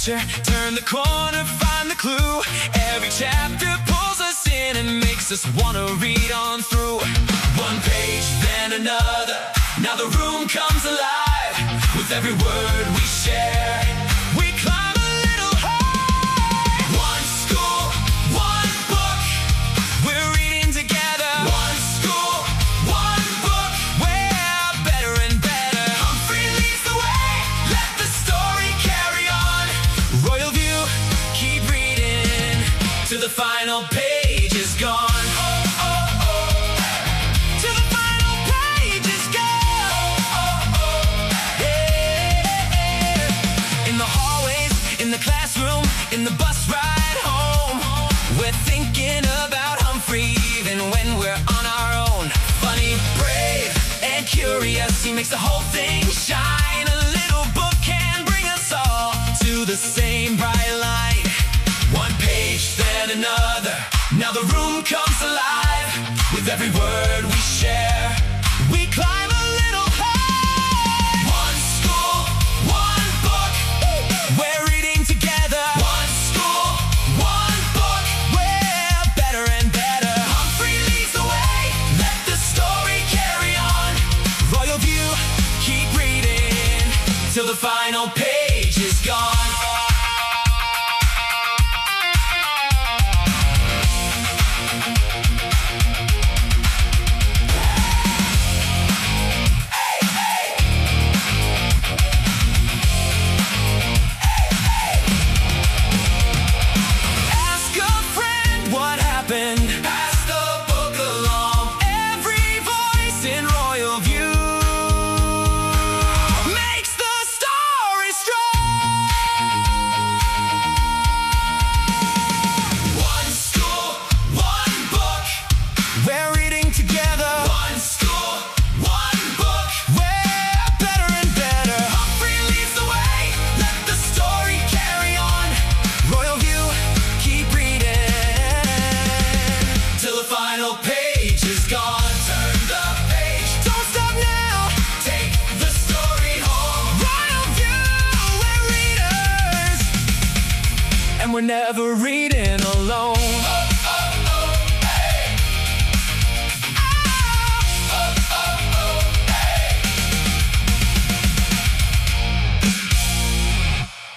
adventure. Turn the corner, find the clue. Every chapter pulls us in and makes us wanna read on through. One page, then another. Now the room comes alive with every word we share. We climb a little high. One school, one book. We're reading together. One school, one book. We're better and better. Humphrey leads the way. Let the story carry on. Royalview, keep reading till the final page is gone. In the classroom, in the bus ride home, we're thinking about Humphrey even when we're on our own. Funny, brave, and curious, he makes the whole thing shine. A little book can bring us all to the same bright light. One page, then another. Now the room comes alive with every word we share. We climb a little high. One school, one book. We're reading together. One school, one book. We're better and better. Humphrey leads the way. Let the story carry on. Royalview, keep reading till the final page is gone. Pass the book along. Every voice in Royalview makes the story strong. One school, one book. We're reading together. One school, one book. We're better and better. Humphrey leads the way. Let the story carry on. Royalview, keep reading till the final page is gone. Turn the page. Don't stop now. Take the story home. Royalview, we're readers, and we're never reading alone.